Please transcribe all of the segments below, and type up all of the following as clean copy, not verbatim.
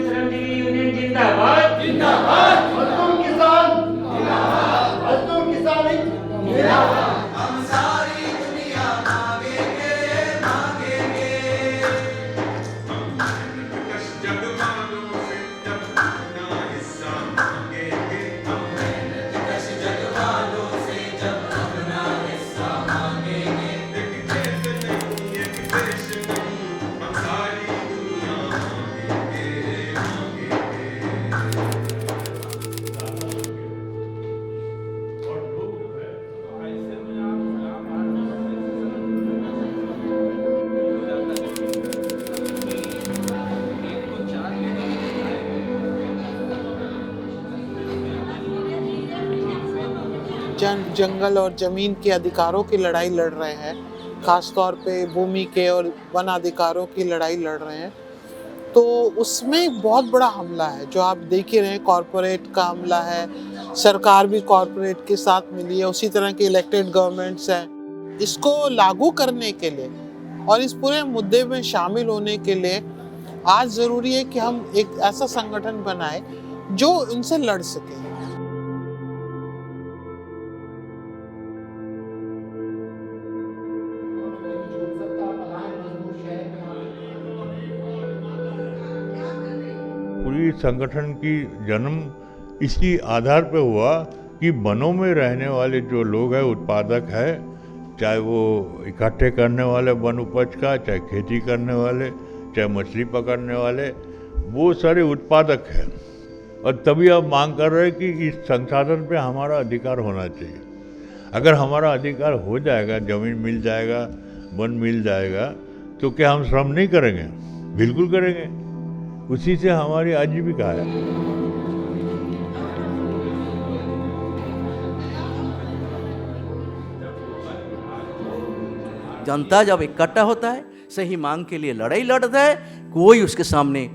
श्रमजीवी union जिंदाबाद जिंदाबाद। मजदूर किसान जिंदाबाद। मजदूर किसान जिंदाबाद। हम सारी दुनिया मांगेंगे मांगेंगे। जग वालों से जब अपना हिस्सा मांगेंगे हम। कश जग वालों से जब अपना हिस्सा मांगेंगे। एक देश नहीं एक देश नहीं हम सारी दुनिया मांगेंगे मांगेंगे। जंगल और जमीन के अधिकारों की लड़ाई लड़ रहे हैं, खासतौर पे भूमि के और वन अधिकारों की लड़ाई लड़ रहे हैं। तो उसमें एक बहुत बड़ा हमला है जो आप देख ही रहे हैं, कॉरपोरेट का हमला है। सरकार भी कॉरपोरेट के साथ मिली है, उसी तरह के इलेक्टेड गवर्नमेंट्स हैं। इसको लागू करने के लिए और इस पूरे मुद्दे में शामिल होने के लिए आज ज़रूरी है कि हम एक ऐसा संगठन बनाएं जो इनसे लड़ सके। पूरी संगठन की जन्म इसी आधार पे हुआ कि वनों में रहने वाले जो लोग हैं, उत्पादक है, चाहे वो इकट्ठे करने वाले वन उपज का, चाहे खेती करने वाले, चाहे मछली पकड़ने वाले, वो सारे उत्पादक हैं। और तभी आप मांग कर रहे हैं कि इस संसाधन पे हमारा अधिकार होना चाहिए। अगर हमारा अधिकार हो जाएगा, जमीन मिल जाएगा, वन मिल जाएगा, तो क्या हम श्रम नहीं करेंगे? बिल्कुल करेंगे। उसी से हमारी आजीविका है। जनता जब इकट्ठा होता है, सही मांग के लिए लड़ाई लड़ता है, कोई उसके सामने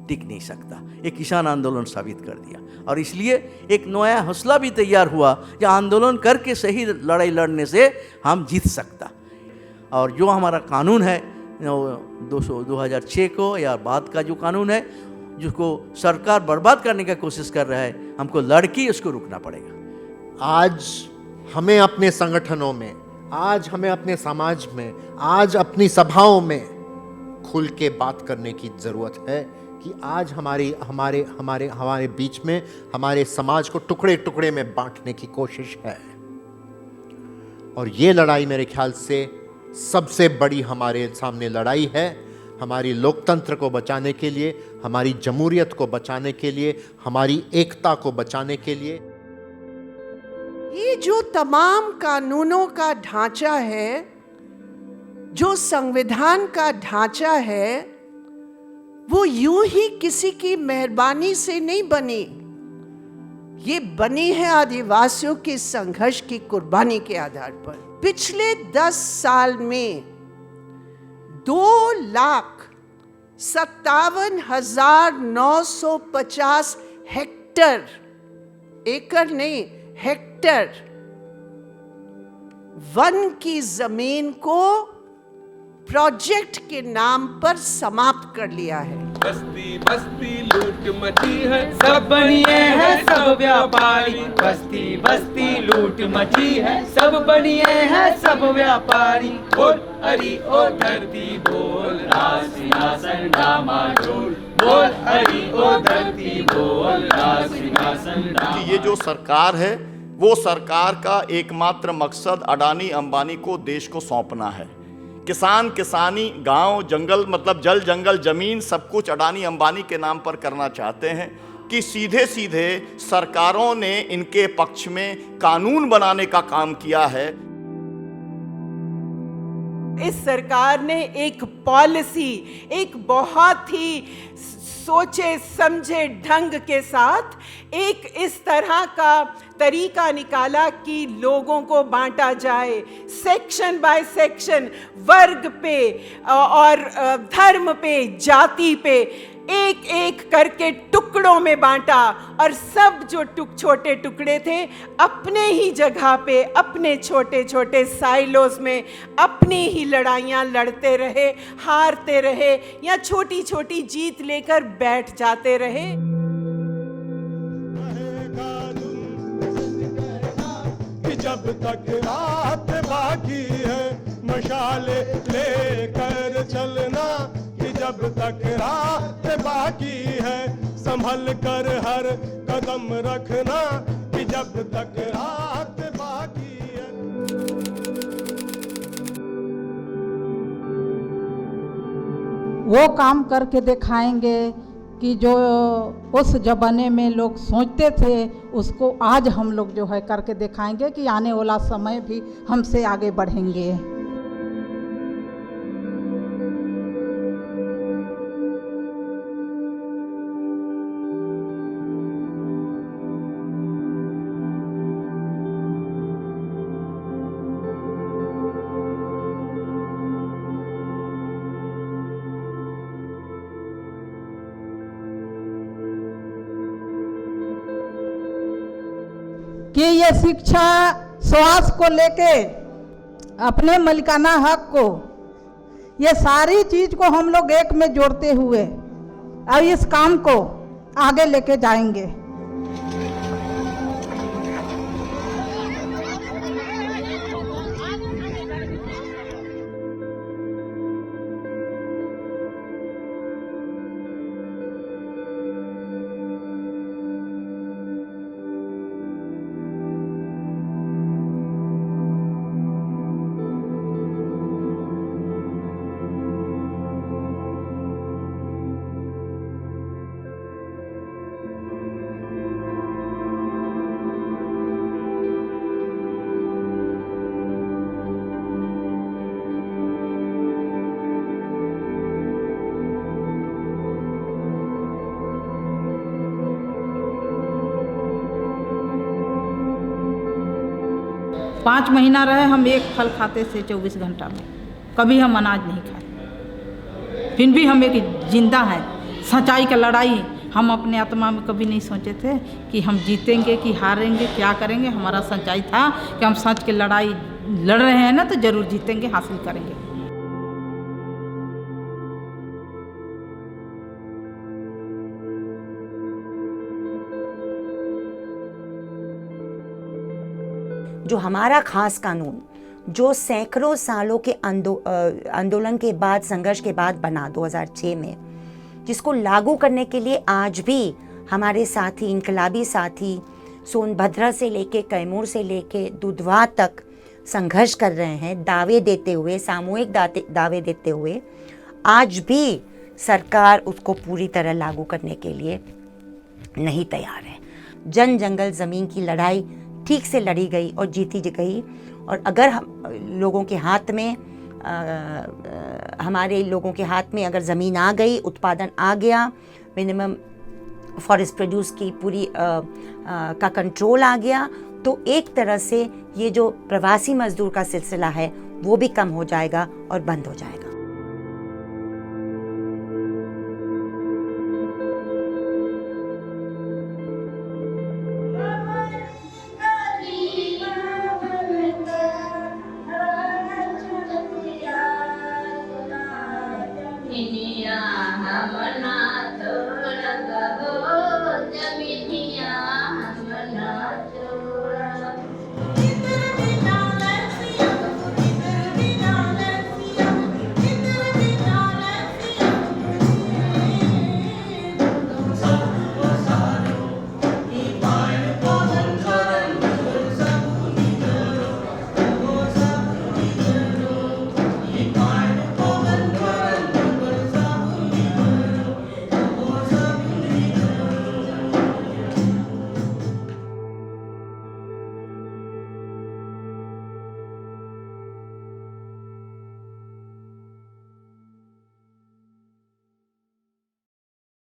टिक नहीं सकता। ये किसान आंदोलन साबित कर दिया और इसलिए एक नया हौसला भी तैयार हुआ कि आंदोलन करके सही लड़ाई लड़ने से हम जीत सकता। और जो हमारा कानून है 2006 को या बाद का जो कानून है, जिसको सरकार बर्बाद करने की कोशिश कर रहा है, हमको लड़के उसको रुकना पड़ेगा। आज हमें अपने संगठनों में, आज हमें अपने समाज में, आज अपनी सभाओं में खुल के बात करने की जरूरत है कि आज हमारे बीच में हमारे समाज को टुकड़े टुकड़े में बांटने की कोशिश है। और ये लड़ाई मेरे ख्याल से सबसे बड़ी हमारे सामने लड़ाई है, हमारी लोकतंत्र को बचाने के लिए, हमारी जमहूरियत को बचाने के लिए, हमारी एकता को बचाने के लिए। ये जो तमाम कानूनों का ढांचा है, जो संविधान का ढांचा है, वो यूं ही किसी की मेहरबानी से नहीं बनी। ये बनी है आदिवासियों के संघर्ष की कुर्बानी के आधार पर। पिछले 10 साल में 2,57,950 हेक्टर, एकड़ नहीं हेक्टर, वन की जमीन को प्रोजेक्ट के नाम पर समाप्त कर लिया है। बस्ती बस्ती लूट मची है, सब बनिए हैं सब व्यापारी। बस्ती बस्ती लूट मची है, सब बनिए हैं सब व्यापारी। बोल हरि ओ धरती बोल, राज सिंहासन डामाडोल। बोल हरि ओ धरती बोल, राज सिंहासन डामाडोल। ये जो सरकार है, वो सरकार का एकमात्र मकसद अडानी अंबानी को देश को सौंपना है। किसान किसानी, गांव जंगल, मतलब जल जंगल जमीन, सब कुछ अडानी अंबानी के नाम पर करना चाहते हैं कि सीधे सीधे सरकारों ने इनके पक्ष में कानून बनाने का काम किया है। इस सरकार ने एक पॉलिसी, एक बहुत ही सोचे समझे ढंग के साथ एक इस तरह का तरीका निकाला कि लोगों को बांटा जाए सेक्शन बाय सेक्शन, वर्ग पे और धर्म पे, जाति पे। एक एक करके टुकड़ों में बांटा और सब जो छोटे टुकड़े थे अपने ही जगह पे अपने छोटे छोटे साइलोस में अपनी ही लड़ाइयाँ लड़ते रहे, हारते रहे या छोटी छोटी जीत लेकर बैठ जाते रहे। जब तक रात बाकी है मशाले लेकर चलना, कि जब तक रात बाकी है संभल कर हर कदम रखना, कि जब तक रात बाकी है। वो काम करके दिखाएंगे कि जो उस ज़माने में लोग सोचते थे उसको आज हम लोग जो है करके दिखाएंगे कि आने वाला समय भी हमसे आगे बढ़ेंगे। कि ये शिक्षा स्वास्थ्य को लेके अपने मलिकाना हक को, ये सारी चीज को हम लोग एक में जोड़ते हुए अब इस काम को आगे लेके जाएंगे। पाँच महीना रहे हम एक फल खाते थे 24 घंटा में, कभी हम अनाज नहीं खाए। फिर भी हम एक जिंदा हैं। सच्चाई का लड़ाई हम अपने आत्मा में कभी नहीं सोचे थे कि हम जीतेंगे कि हारेंगे, क्या करेंगे। हमारा सच्चाई था कि हम सच की लड़ाई लड़ रहे हैं ना, तो जरूर जीतेंगे, हासिल करेंगे। जो हमारा खास कानून जो सैकड़ों सालों के आंदोलन के बाद, संघर्ष के बाद बना 2006 में, जिसको लागू करने के लिए आज भी हमारे साथी, इनकलाबी साथी सोनभद्र से लेके कैमूर से लेके दुधवा तक संघर्ष कर रहे हैं, दावे देते हुए, सामूहिक दावे देते हुए। आज भी सरकार उसको पूरी तरह लागू करने के लिए नहीं तैयार है। जन जंगल ज़मीन की लड़ाई ठीक से लड़ी गई और जीती गई। और अगर हम लोगों के हाथ में हमारे लोगों के हाथ में अगर ज़मीन आ गई, उत्पादन आ गया, मिनिमम फॉरेस्ट प्रोड्यूस की पूरी का कंट्रोल आ गया, तो एक तरह से ये जो प्रवासी मजदूर का सिलसिला है वो भी कम हो जाएगा और बंद हो जाएगा।